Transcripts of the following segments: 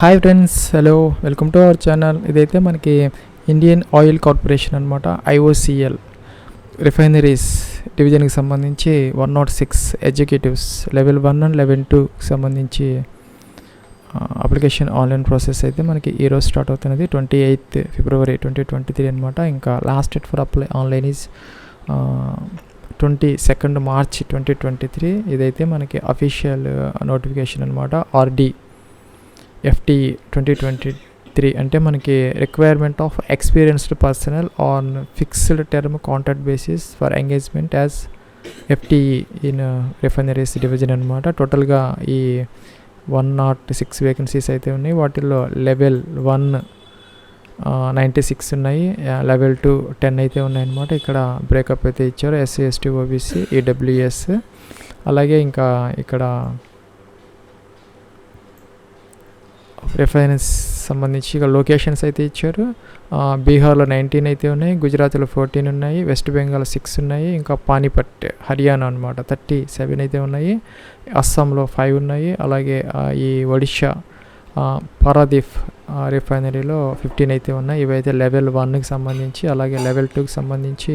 Hi friends, hello, welcome to our channel. ఇదైతే మనకి Indian oil corporation అనమాట. IOCL refineries డివిజన్కి సంబంధించి 106 ఎగ్జిక్యూటివ్స్ లెవెల్ 1 అండ్ లెవెల్ 2కి సంబంధించి అప్లికేషన్ ఆన్లైన్ ప్రాసెస్ అయితే మనకి ఈరోజు స్టార్ట్ అవుతున్నది. 28 ఫిబ్రవరి 2023 అనమాట. ఇంకా last date for apply online is 22 March 2023. ఇదైతే మనకి అఫీషియల్ నోటిఫికేషన్ అనమాట. RD FT 2023 అంటే మనకి requirement of experienced personal on fixed term contract basis for engagement as FTE in refineries division అనమాట. టోటల్గా ఈ 106 వేకెన్సీస్ అయితే ఉన్నాయి. వాటిల్లో లెవెల్ 1 96 ఉన్నాయి, లెవెల్ 2 10 అయితే ఉన్నాయన్నమాట. ఇక్కడ బ్రేకప్ అయితే ఇచ్చారు. SC ST OBC EWS. అలాగే ఇంకా ఇక్కడ రిఫైనరీస్ సంబంధించి ఇక్కడ లొకేషన్స్ అయితే ఇచ్చారు. బీహార్లో 19 అయితే ఉన్నాయి, గుజరాత్లో 14 ఉన్నాయి, వెస్ట్ బెంగాల్ 6 ఉన్నాయి, ఇంకా పానీపట్ హర్యానా అనమాట 37 అయితే ఉన్నాయి, అస్సాంలో 5 ఉన్నాయి, అలాగే ఈ ఒడిషా పారాదీప్ రిఫైనరీలో 15 అయితే ఉన్నాయి. ఇవైతే లెవెల్ 1కి సంబంధించి. అలాగే లెవెల్ 2కి సంబంధించి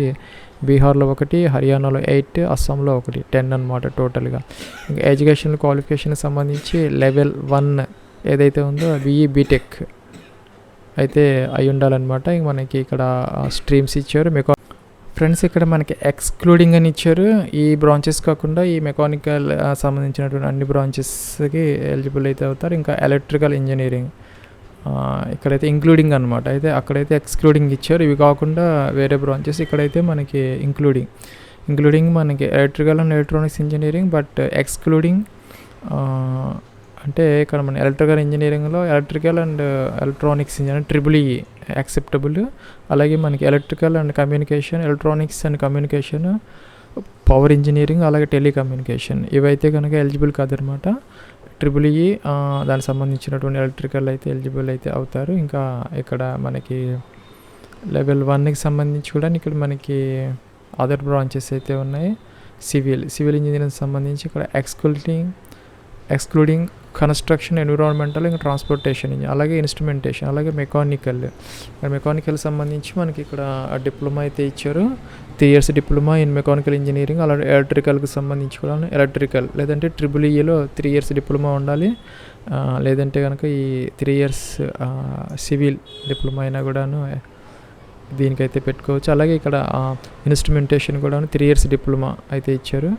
బీహార్లో 1, హర్యానాలో 8, అస్సాంలో 1, 10 అనమాట టోటల్గా. ఇంకా ఎడ్యుకేషన్ క్వాలిఫికేషన్కి సంబంధించి లెవెల్ 1 ఏదైతే ఉందో BE బీటెక్ అయితే అయి ఉండాలన్నమాట. ఇంక మనకి ఇక్కడ స్ట్రీమ్స్ ఇచ్చారు. ఫ్రెండ్స్ ఇక్కడ మనకి ఎక్స్క్లూడింగ్ అని ఇచ్చారు. ఈ బ్రాంచెస్ కాకుండా ఈ మెకానికల్ సంబంధించినటువంటి అన్ని బ్రాంచెస్కి ఎలిజిబుల్ అయితే అవుతారు. ఇంకా ఎలక్ట్రికల్ ఇంజనీరింగ్ ఇక్కడైతే ఇంక్లూడింగ్ అనమాట. అయితే అక్కడైతే ఎక్స్క్లూడింగ్ ఇచ్చారు. ఇవి కాకుండా వేరే బ్రాంచెస్ ఇక్కడైతే మనకి ఇంక్లూడింగ్ మనకి electrical and electronics engineering. But excluding అంటే ఇక్కడ మన ఎలక్ట్రికల్ ఇంజనీరింగ్లో electrical and electronics engineering EEE acceptable. అలాగే మనకి electrical and communication, electronics and communication, power engineering, అలాగే టెలికమ్యూనికేషన్ ఇవైతే కనుక ఎలిజిబుల్ కాదనమాట. EEE దానికి సంబంధించినటువంటి ఎలక్ట్రికల్ అయితే ఎలిజిబుల్ అయితే అవుతారు. ఇంకా ఇక్కడ మనకి లెవెల్ 1కి సంబంధించి కూడా ఇక్కడ మనకి అదర్ బ్రాంచెస్ అయితే ఉన్నాయి. సివిల్ ఇంజనీరింగ్ సంబంధించి ఇక్కడ ఎక్స్క్లూడింగ్ కన్స్ట్రక్షన్, ఎన్విరాన్మెంటల్, ఇంకా ట్రాన్స్పోర్టేషన్, అలాగే ఇన్స్ట్రుమెంటేషన్, అలాగే మెకానికల్ సంబంధించి మనకి ఇక్కడ డిప్లొమా అయితే ఇచ్చారు. 3 years diploma in mechanical engineering. అలాగే ఎలక్ట్రికల్కి సంబంధించి కూడా ఎలక్ట్రికల్ లేదంటే EEEలో 3 years డిప్లొమా ఉండాలి. లేదంటే కనుక ఈ 3 years సివిల్ డిప్లొమా అయినా కూడాను దీనికైతే పెట్టుకోవచ్చు. అలాగే ఇక్కడ ఇన్స్ట్రుమెంటేషన్ కూడా 3 years డిప్లొమా అయితే ఇచ్చారు.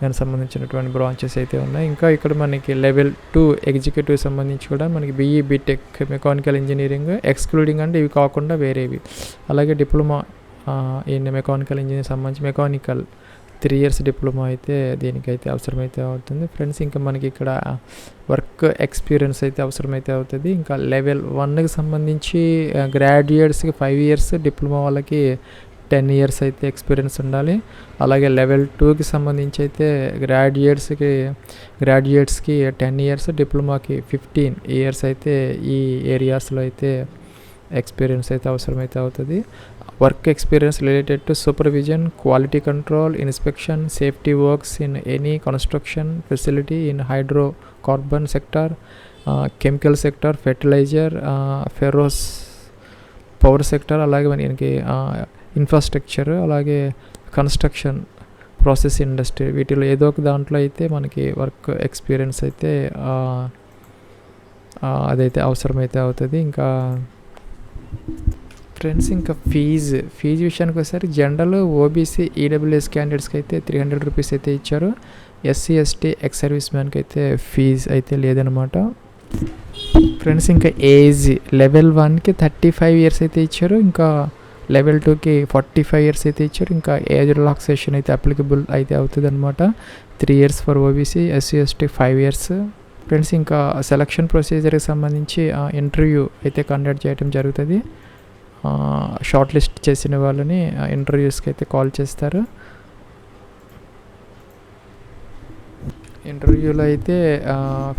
దానికి సంబంధించినటువంటి బ్రాంచెస్ అయితే ఉన్నాయి. ఇంకా ఇక్కడ మనకి లెవెల్ 2 ఎగ్జిక్యూటివ్ సంబంధించి కూడా మనకి BE B Tech mechanical engineering excluding అంటే ఇవి కాకుండా వేరేవి. అలాగే డిప్లొమా ఇన్ మెకానికల్ ఇంజనీరింగ్ సంబంధించి మెకానికల్ 3 years డిప్లొమా అయితే దీనికైతే అవసరమైతే అవుతుంది ఫ్రెండ్స్. ఇంకా మనకి ఇక్కడ వర్క్ ఎక్స్పీరియన్స్ అయితే అవసరమైతే అవుతుంది. ఇంకా లెవెల్ 1కి సంబంధించి గ్రాడ్యుయేట్స్కి 5 years, డిప్లొమా వాళ్ళకి 10 years అయితే ఎక్స్పీరియన్స్ ఉండాలి. అలాగే లెవెల్ 2కి సంబంధించి అయితే గ్రాడ్యుయేట్స్కి 10 years, డిప్లొమాకి 15 years అయితే ఈ ఏరియాస్లో అయితే ఎక్స్పీరియన్స్ అయితే అవసరమైతే అవుతుంది. Work experience related to supervision, quality control, inspection, safety works in any construction facility in hydro carbon sector, chemical sector, fertilizer, ferrous power sector, అలాగే మనకి ఇన్ఫ్రాస్ట్రక్చర్, అలాగే కన్స్ట్రక్షన్ ప్రాసెస్ ఇండస్ట్రీ వీటిలో ఏదో ఒక దాంట్లో అయితే మనకి వర్క్ ఎక్స్పీరియన్స్ అయితే అదైతే అవసరమైతే అవుతుంది. ఇంకా ఫ్రెండ్స్ ఇంకా ఫీజు విషయానికి వచ్చేసరికి జనరల్, OBC, EWS క్యాండిడేట్స్కి అయితే 300 రూపీస్ అయితే ఇచ్చారు. SC ST ఎక్స్ సర్వీస్ మ్యాన్కి అయితే ఫీజు అయితే లేదనమాట. ఫ్రెండ్స్ ఇంకా ఏజ్ లెవెల్ 1కి 35 years అయితే ఇచ్చారు. ఇంకా లెవెల్ 2కి 45 years అయితే ఇచ్చారు. ఇంకా ఏజ్ రిలాక్సేషన్ అయితే అప్లికబుల్ అయితే అవుతుంది అనమాట. 3 years for OBC, SC ST 5 years. Friends ఇంకా సెలక్షన్ ప్రొసీజర్కి సంబంధించి ఇంటర్వ్యూ అయితే కండక్ట్ చేయడం జరుగుతుంది. షార్ట్ లిస్ట్ చేసిన వాళ్ళని ఇంటర్వ్యూస్కి అయితే కాల్ చేస్తారు. ఇంటర్వ్యూలో అయితే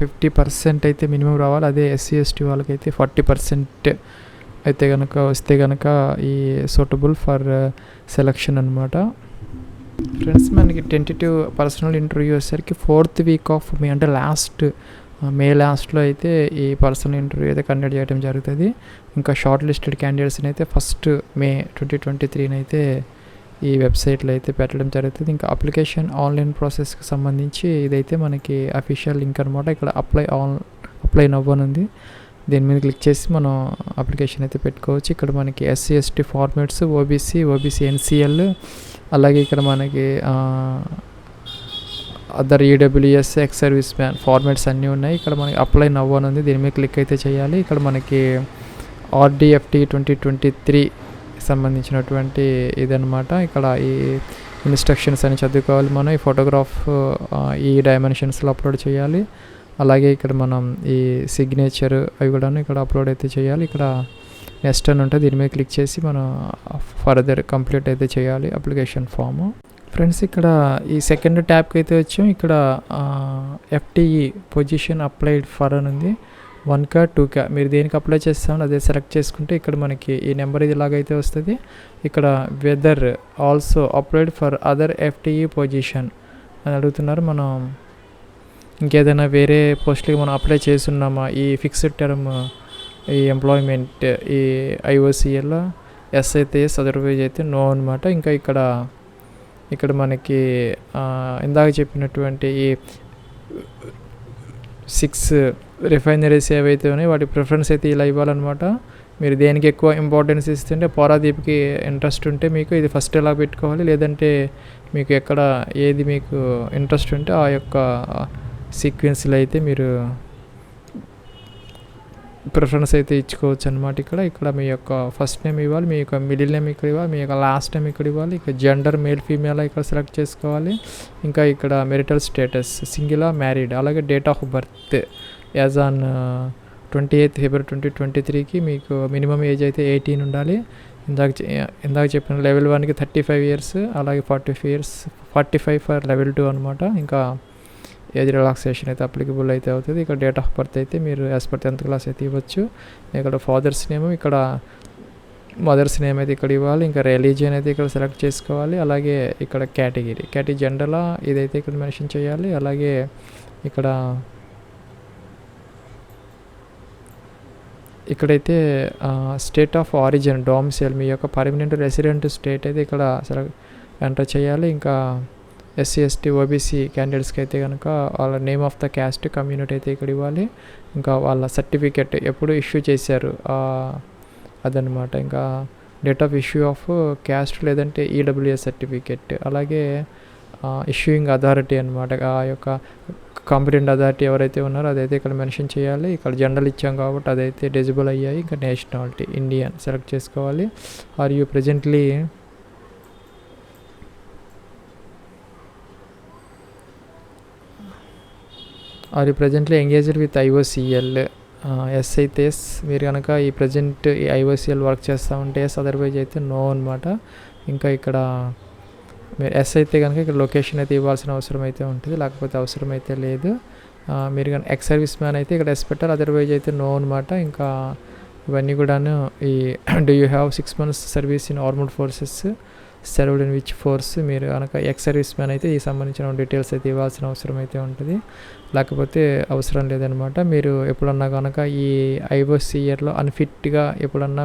50% అయితే మినిమం రావాలి. అదే SC ST వాళ్ళకైతే 40% అయితే కనుక వస్తే కనుక ఈ సూటబుల్ ఫర్ సెలక్షన్ అనమాట. ఫ్రెండ్స్ మనకి టెంటేటివ్ పర్సనల్ ఇంటర్వ్యూ వచ్చేసరికి 4th week ఆఫ్ మే అంటే లాస్ట్ మే లాస్ట్లో అయితే ఈ పర్సనల్ ఇంటర్వ్యూ అయితే కండక్ట్ చేయడం జరుగుతుంది. ఇంకా షార్ట్ లిస్టెడ్ క్యాండిడేట్స్ని అయితే ఫస్ట్ మే 2023 అయితే ఈ వెబ్సైట్లో అయితే పెట్టడం జరుగుతుంది. ఇంకా అప్లికేషన్ ఆన్లైన్ ప్రాసెస్కి సంబంధించి ఇదైతే మనకి అఫీషియల్ లింక్ అనమాట. ఇక్కడ అప్లై నవ్ అని ఉంది. దీని మీద క్లిక్ చేసి మనం అప్లికేషన్ అయితే పెట్టుకోవచ్చు. ఇక్కడ మనకి SC ST formats, OBC NCL, అలాగే ఇక్కడ మనకి other EWS, ex service man formats అన్నీ ఉన్నాయి. ఇక్కడ మనకి అప్లై నవ్ అని ఉంది. దీని మీద క్లిక్ అయితే చేయాలి. ఇక్కడ మనకి RDFT 2023 సంబంధించినటువంటి ఇదనమాట. ఇక్కడ ఈ ఇన్స్ట్రక్షన్స్ అని చదువుకోవాలి. మనం ఈ ఫోటోగ్రాఫ్ ఈ డైమెన్షన్స్లో అప్లోడ్ చేయాలి. అలాగే ఇక్కడ మనం ఈ సిగ్నేచర్ అవి కూడా ఇక్కడ అప్లోడ్ అయితే చేయాలి. ఇక్కడ నెక్స్ట్ అని ఉంటుంది. దీని మీద క్లిక్ చేసి మనం ఫర్దర్ కంప్లీట్ అయితే చేయాలి అప్లికేషన్ ఫామ్. ఫ్రెండ్స్, ఇక్కడ ఈ సెకండ్ ట్యాబ్కి అయితే వచ్చాం. ఇక్కడ FTE పొజిషన్ అప్లైడ్ ఫర్ అని ఉంది. 1K 2K మీరు దేనికి అప్లై చేస్తామని అదే సెలెక్ట్ చేసుకుంటే ఇక్కడ మనకి ఈ నెంబర్ ఇది ఇలాగైతే వస్తుంది. ఇక్కడ whether also applied for other FTE position అని అడుగుతున్నారు. మనం ఇంకేదైనా వేరే పోస్ట్లకి మనం అప్లై చేస్తున్నామా, ఈ ఫిక్స్డ్ టర్మ్ ఈ ఎంప్లాయ్మెంట్ ఈ IOCL అయితే అదర్వైజ్ అయితే నో అనమాట. ఇంకా ఇక్కడ మనకి ఇందాక చెప్పినటువంటి ఈ 6 రిఫైనరీస్ ఏవైతే ఉన్నాయో వాటి ప్రిఫరెన్స్ అయితే ఇలా ఇవ్వాలన్నమాట. మీరు దేనికి ఎక్కువ ఇంపార్టెన్స్ ఇస్తుంటే పారాదీప్కి ఇంట్రెస్ట్ ఉంటే మీకు ఇది ఫస్ట్ ఎలా పెట్టుకోవాలి, లేదంటే మీకు ఎక్కడ ఏది మీకు ఇంట్రెస్ట్ ఉంటే ఆ యొక్క సీక్వెన్స్లో అయితే మీరు ప్రిఫరెన్స్ అయితే ఇచ్చుకోవచ్చు అనమాట. ఇక్కడ మీ యొక్క ఫస్ట్ నేమ్ ఇవ్వాలి, మీ యొక్క మిడిల్ నేమ్ ఇక్కడ ఇవ్వాలి, మీ యొక్క లాస్ట్ నేమ్ ఇక్కడ ఇవ్వాలి. ఇక జెండర్ మేల్ ఫీమేల్ ఇక్కడ సెలెక్ట్ చేసుకోవాలి. ఇంకా ఇక్కడ మెరిటల్ స్టేటస్ సింగిల్ మ్యారీడ్, అలాగే date of birth as on 28 ఫిబ్రవరి 2023కి మీకు మినిమం ఏజ్ అయితే 18 ఉండాలి. ఇందాక చెప్పిన లెవెల్ 1కి 35 ఇయర్స్, అలాగే 45 ఫర్ లెవెల్ 2 అనమాట. ఇంకా ఏజ్ రిలాక్సేషన్ అయితే అప్లికబుల్ అయితే అవుతుంది. ఇక్కడ డేట్ ఆఫ్ బర్త్ అయితే మీరు యాజ్ పర్ 10th క్లాస్ అయితే ఇవ్వచ్చు. ఇక్కడ ఫాదర్స్ నేమ్, ఇక్కడ మదర్స్ నేమ్ అయితే ఇక్కడ ఇవ్వాలి. ఇంకా రిలీజియన్ అయితే ఇక్కడ సెలెక్ట్ చేసుకోవాలి. అలాగే ఇక్కడ కేటగిరీ జెండర్లా ఇదైతే ఇక్కడ మెన్షన్ చేయాలి. అలాగే ఇక్కడైతే స్టేట్ ఆఫ్ ఆరిజిన్ డొమిసైల్ మీ యొక్క పర్మనెంట్ రెసిడెంట్ స్టేట్ అయితే ఇక్కడ ఎంటర్ చేయాలి. ఇంకా SC ST OBC క్యాండిడేట్స్కి అయితే కనుక వాళ్ళ name of the cast community అయితే ఇక్కడ ఇవ్వాలి. ఇంకా వాళ్ళ సర్టిఫికెట్ ఎప్పుడు ఇష్యూ చేశారు అదనమాట. ఇంకా date of issue of caste లేదంటే EWS సర్టిఫికెట్, అలాగే ఇష్యూయింగ్ అథారిటీ అనమాట. ఆ యొక్క కాంపిటెంట్ అథారిటీ ఎవరైతే ఉన్నారో అదైతే ఇక్కడ మెన్షన్ చేయాలి. ఇక్కడ జెండర్ ఇచ్చాం కాబట్టి అదైతే డిజిబుల్ అయ్యాయి. ఇంకా నేషనాలిటీ ఇండియన్ సెలెక్ట్ చేసుకోవాలి. Are you presently engaged with IOCL yes అయితే ఎస్. మీరు కనుక ఈ ప్రజెంట్ ఈ IOCL వర్క్ చేస్తూ ఉంటే ఎస్, అదర్వైజ్ అయితే నో అనమాట. ఇంకా ఇక్కడ మీరు ఎస్ అయితే కనుక ఇక్కడ లొకేషన్ అయితే ఇవ్వాల్సిన అవసరం అయితే ఉంటుంది, లేకపోతే అవసరం అయితే లేదు. మీరు కానీ ఎక్స్ సర్వీస్ మ్యాన్ అయితే ఇక్కడ ఎస్ పెట్టాలి, అదర్వైజ్ అయితే నో అనమాట. ఇంకా ఇవన్నీ కూడాను ఈ do you have 6 months service in armed forces, served in which force. మీరు కనుక ఎక్స్ సర్వీస్ మ్యాన్ అయితే ఈ సంబంధించిన డీటెయిల్స్ అయితే ఇవ్వాల్సిన అవసరం అయితే ఉంటుంది, లేకపోతే అవసరం లేదనమాట. మీరు ఎప్పుడన్నా కనుక ఈ IOCLలో అన్ఫిట్గా ఎప్పుడన్నా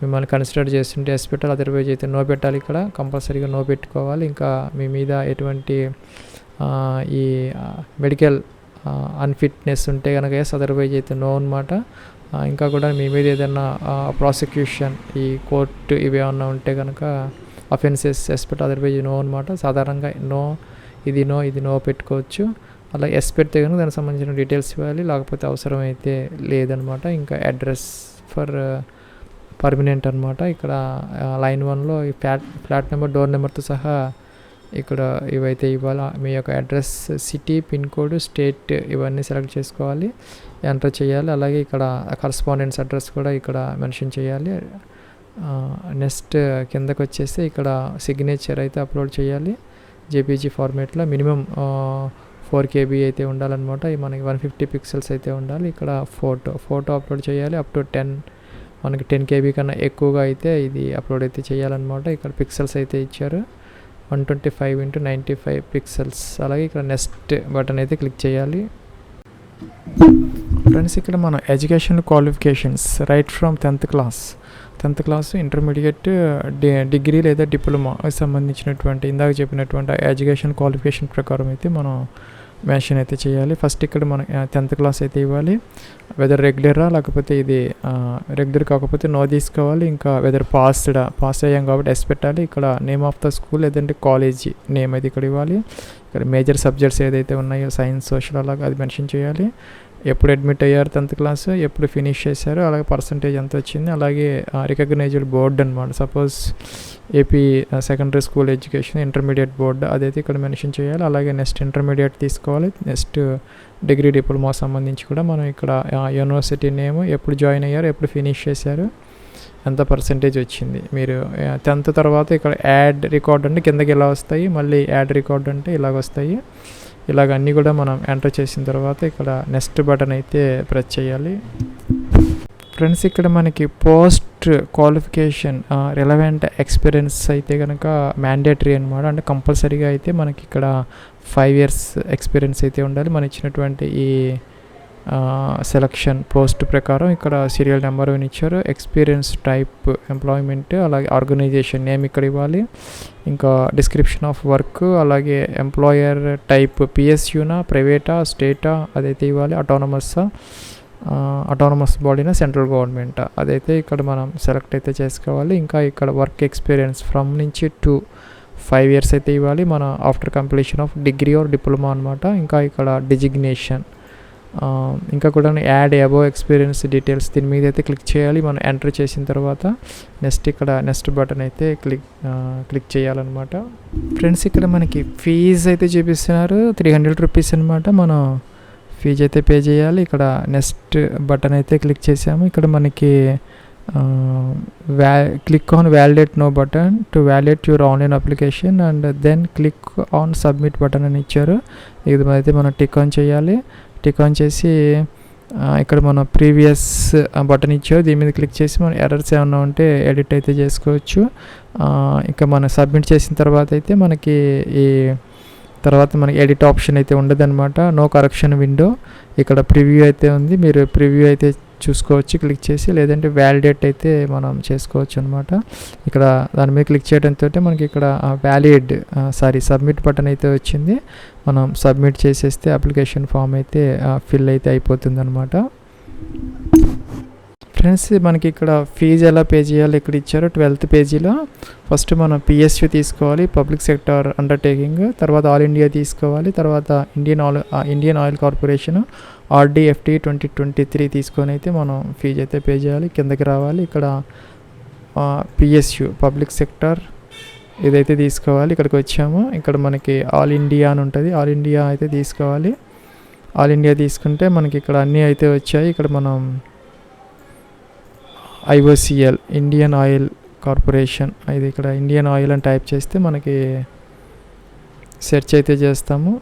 మిమ్మల్ని కన్సిడర్ చేస్తుంటే ఎస్ పెట్టాలి, అదర్వైజ్ అయితే నో పెట్టాలి. ఇక్కడ కంపల్సరీగా నో పెట్టుకోవాలి. ఇంకా మీ మీద ఎటువంటి ఈ మెడికల్ అన్ఫిట్నెస్ ఉంటే కనుక ఎస్, అదర్వైజ్ అయితే నో అనమాట. ఇంకా కూడా మీ మీద ఏదైనా ప్రాసిక్యూషన్ ఈ కోర్టు ఇవి ఏమన్నా ఉంటే కనుక అఫెన్సెస్ ఎస్ పెట్టాలి, అదర్వైజ్ నో అనమాట. సాధారణంగా ఇది నో పెట్టుకోవచ్చు. అలా ఎస్ పెడితే కనుక దానికి సంబంధించిన డీటెయిల్స్ ఇవ్వాలి, లేకపోతే అవసరం అయితే లేదనమాట. ఇంకా అడ్రస్ ఫర్ పర్మనెంట్ అనమాట. ఇక్కడ లైన్ 1లో ఈ ఫ్లాట్ నెంబర్, డోర్ నెంబర్తో సహా ఇక్కడ ఇవైతే ఇవ్వాలి. మీ యొక్క address, city, pin code, state ఇవన్నీ సెలెక్ట్ చేసుకోవాలి, ఎంటర్ చేయాలి. అలాగే ఇక్కడ కరస్పాండెన్స్ అడ్రస్ కూడా ఇక్కడ మెన్షన్ చేయాలి. నెక్స్ట్ కిందకు వచ్చేసి ఇక్కడ సిగ్నేచర్ అయితే అప్లోడ్ చేయాలి JPG ఫార్మేట్లో. మినిమం 4 KB అయితే ఉండాలన్నమాట. మనకి 150 pixels అయితే ఉండాలి. ఇక్కడ ఫోటో అప్లోడ్ చేయాలి. అప్ టు 10 మనకి 10 KB కన్నా ఎక్కువగా అయితే ఇది అప్లోడ్ అయితే చేయాలన్నమాట. ఇక్కడ పిక్సెల్స్ అయితే ఇచ్చారు 125 x 95 pixels. అలాగే ఇక్కడ నెక్స్ట్ బటన్ అయితే క్లిక్ చేయాలి. ఫ్రెండ్స్ ఇక్కడ మన education qualifications right from 10th class intermediate degree లేదా డిప్లొమా సంబంధించినటువంటి ఇందాక చెప్పినటువంటి ఎడ్యుకేషన్ క్వాలిఫికేషన్ ప్రకారం అయితే మనం మెన్షన్ అయితే చేయాలి. ఫస్ట్ ఇక్కడ మనం 10th క్లాస్ అయితే ఇవ్వాలి. వెదర్ రెగ్యులరా లేకపోతే ఇది రెగ్యులర్ కాకపోతే నో తీసుకోవాలి. ఇంకా వెదర్ పాస్ అయ్యాం కాబట్టి ఎస్ పెట్టాలి. ఇక్కడ నేమ్ ఆఫ్ ద స్కూల్ లేదంటే కాలేజీ నేమ్ అయితే ఇక్కడ ఇవ్వాలి. ఇక్కడ మేజర్ సబ్జెక్ట్స్ ఏదైతే ఉన్నాయో సైన్స్ సోషల్ అలాగే అది మెన్షన్ చేయాలి. ఎప్పుడు అడ్మిట్ అయ్యారు 10th క్లాస్, ఎప్పుడు ఫినిష్ చేశారు, అలాగే పర్సంటేజ్ ఎంత వచ్చింది, అలాగే రికగ్నైజ్డ్ బోర్డ్ అనమాట. Suppose AP secondary school education intermediate board అదైతే ఇక్కడ మెన్షన్ చేయాలి. అలాగే నెక్స్ట్ ఇంటర్మీడియట్ తీసుకోవాలి. నెక్స్ట్ డిగ్రీ డిప్లొమా సంబంధించి కూడా మనం ఇక్కడ యూనివర్సిటీ నేమ్, ఎప్పుడు జాయిన్ అయ్యారు, ఎప్పుడు ఫినిష్ చేశారు, ఎంత పర్సంటేజ్ వచ్చింది. మీరు 10th తర్వాత ఇక్కడ యాడ్ రికార్డ్ అంటే కిందకి ఇలా వస్తాయి, మళ్ళీ యాడ్ రికార్డ్ అంటే ఇలాగ వస్తాయి. ఇలాగ అన్నీ కూడా మనం ఎంటర్ చేసిన తర్వాత ఇక్కడ నెక్స్ట్ బటన్ అయితే ప్రెస్ చేయాలి. ఫ్రెండ్స్ ఇక్కడ మనకి పోస్ట్ క్వాలిఫికేషన్ రిలవెంట్ ఎక్స్పీరియన్స్ అయితే కనుక మ్యాండేటరీ అనమాట. అంటే కంపల్సరీగా అయితే మనకి ఇక్కడ 5 years ఎక్స్పీరియన్స్ అయితే ఉండాలి. మనం ఇచ్చినటువంటి ఈ సెలక్షన్ పోస్ట్ ప్రకారం ఇక్కడ సీరియల్ నెంబర్ ఇచ్చారు. ఎక్స్పీరియన్స్ టైప్ ఎంప్లాయ్మెంట్, అలాగే ఆర్గనైజేషన్ నేమ్ ఇక్కడ ఇవ్వాలి. ఇంకా డిస్క్రిప్షన్ ఆఫ్ వర్క్, అలాగే ఎంప్లాయర్ టైప్ పిఎస్యూనా, ప్రైవేటా, స్టేటా అదైతే ఇవ్వాలి. అటానమస్ బాడీనా, సెంట్రల్ గవర్నమెంట్ అదైతే ఇక్కడ మనం సెలెక్ట్ అయితే చేసుకోవాలి. ఇంకా ఇక్కడ వర్క్ ఎక్స్పీరియన్స్ ఫ్రమ్ నుంచి టు 5 years అయితే ఇవ్వాలి. మన after completion of degree or diploma అనమాట. ఇంకా ఇక్కడ డిజిగ్నేషన్, ఇంకా కూడా యాడ్ అబోవ్ ఎక్స్పీరియన్స్ డీటెయిల్స్ దీని మీద అయితే క్లిక్ చేయాలి. మనం ఎంటర్ చేసిన తర్వాత నెక్స్ట్ బటన్ అయితే క్లిక్ చేయాలన్నమాట. ఫ్రెండ్స్ ఇక్కడ మనకి ఫీజు అయితే చూపిస్తున్నారు 300 rupees అనమాట. మనం ఫీజు అయితే పే చేయాలి. ఇక్కడ నెక్స్ట్ బటన్ అయితే క్లిక్ చేసాము. ఇక్కడ మనకి click on validate now button to validate your online application and then click on submit button అని ఇచ్చారు. ఇది అయితే మనం టిక్ ఆన్ చేయాలి. టిక్ ఆన్ చేసి ఇక్కడ మనం ప్రీవియస్ బటన్ ఇచ్చారు, దీని మీద క్లిక్ చేసి మనం ఎర్రర్స్ ఏమన్నా ఉంటే ఎడిట్ అయితే చేసుకోవచ్చు. ఇంకా మనం సబ్మిట్ చేసిన తర్వాత అయితే మనకి ఎడిట్ ఆప్షన్ అయితే ఉండదు అనమాట. నో కరెక్షన్ విండో, ఇక్కడ ప్రివ్యూ అయితే ఉంది, మీరు ప్రివ్యూ అయితే చూసుకోవచ్చు క్లిక్ చేసి, లేదంటే వ్యాలిడేట్ అయితే మనం చేసుకోవచ్చు అనమాట. ఇక్కడ దాని మీద క్లిక్ చేయడంతో మనకి ఇక్కడ సబ్మిట్ బటన్ అయితే వచ్చింది. మనం సబ్మిట్ చేసేస్తే అప్లికేషన్ ఫామ్ అయితే ఫిల్ అయితే అయిపోతుంది అనమాట. ఫ్రెండ్స్ మనకి ఇక్కడ ఫీజు ఎలా పే చేయాలి ఇక్కడ ఇచ్చారు 12th పేజీలో. ఫస్ట్ మనం పిఎస్యూ తీసుకోవాలి, పబ్లిక్ సెక్టార్ అండర్టేకింగ్, తర్వాత ఆల్ ఇండియా తీసుకోవాలి, తర్వాత ఇండియన్ ఆయిల్ కార్పొరేషన్ RDFT 2023 తీసుకొని అయితే మనం ఫీజు అయితే పే చేయాలి. కిందకి రావాలి, ఇక్కడ పిఎస్యూ పబ్లిక్ సెక్టార్ ఇదైతే తీసుకోవాలి. ఇక్కడికి వచ్చాము, ఇక్కడ మనకి ఆల్ ఇండియా అని ఉంటుంది, ఆల్ ఇండియా అయితే తీసుకోవాలి. ఆల్ ఇండియా తీసుకుంటే మనకి ఇక్కడ అన్నీ అయితే వచ్చాయి. ఇక్కడ మనం IOCL ఇండియన్ ఆయిల్ కార్పొరేషన్, ఇది ఇక్కడ ఇండియన్ ఆయిల్ అని టైప్ చేస్తే మనకి సెర్చ్ అయితే చేస్తాము.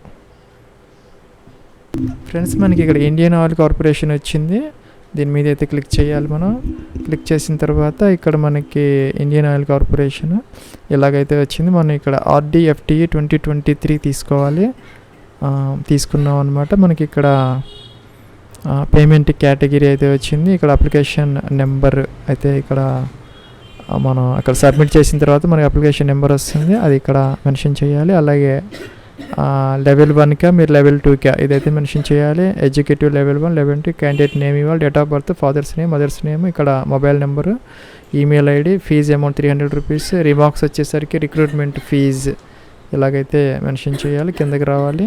ఫ్రెండ్స్ మనకి ఇక్కడ ఇండియన్ ఆయిల్ కార్పొరేషన్ వచ్చింది, దీని మీద అయితే క్లిక్ చేయాలి. మనం క్లిక్ చేసిన తర్వాత ఇక్కడ మనకి ఇండియన్ ఆయిల్ కార్పొరేషన్ ఇలాగైతే వచ్చింది. మనం ఇక్కడ RDFT 2023 తీసుకోవాలి, తీసుకున్నాం అనమాట. మనకి ఇక్కడ పేమెంట్ కేటగిరీ అయితే వచ్చింది. ఇక్కడ అప్లికేషన్ నెంబర్ అయితే ఇక్కడ మనం అక్కడ సబ్మిట్ చేసిన తర్వాత మనకి అప్లికేషన్ నెంబర్ వస్తుంది, అది ఇక్కడ మెన్షన్ చేయాలి. అలాగే లెవెల్ 1కా మీరు లెవెల్ 2కా ఇదైతే మెన్షన్ చేయాలి. Executive level 1, level 2 candidate name ఇవ్వాలి, date of birth, father's name, mother's name, ఇక్కడ mobile number, email ID, fees amount 300 rupees, remarks వచ్చేసరికి రిక్రూట్మెంట్ ఫీజు ఇలాగైతే మెన్షన్ చేయాలి. కిందకి రావాలి,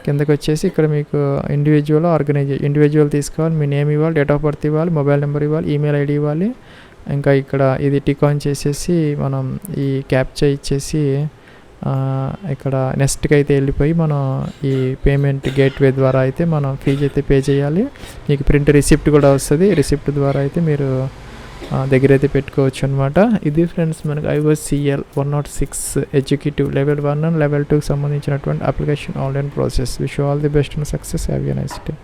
కిందకి వచ్చేసి ఇక్కడ మీకు ఇండివిజువల్ తీసుకోవాలి, మీ నేమ్ ఇవ్వాలి, డేట్ ఆఫ్ బర్త్ ఇవ్వాలి, మొబైల్ నెంబర్ ఇవ్వాలి, ఈమెయిల్ ID ఇవ్వాలి. ఇంకా ఇక్కడ ఇది టిక్ ఆన్ చేసేసి మనం ఈ క్యాప్చా ఇచ్చేసి ఇక్కడ నెక్స్ట్కి అయితే వెళ్ళిపోయి మనం ఈ పేమెంట్ గేట్వే ద్వారా అయితే మనం ఫీజు అయితే పే చేయాలి. మీకు ప్రింట్ రిసిప్ట్ కూడా వస్తుంది, రిసిప్ట్ ద్వారా అయితే మీరు దగ్గర అయితే పెట్టుకోవచ్చు అనమాట. ఇది ఫ్రెండ్స్ మనకు IOCL 106 executive level 1 and level 2కి సంబంధించినటువంటి application online process. Wish all the best and success. Have a nice day.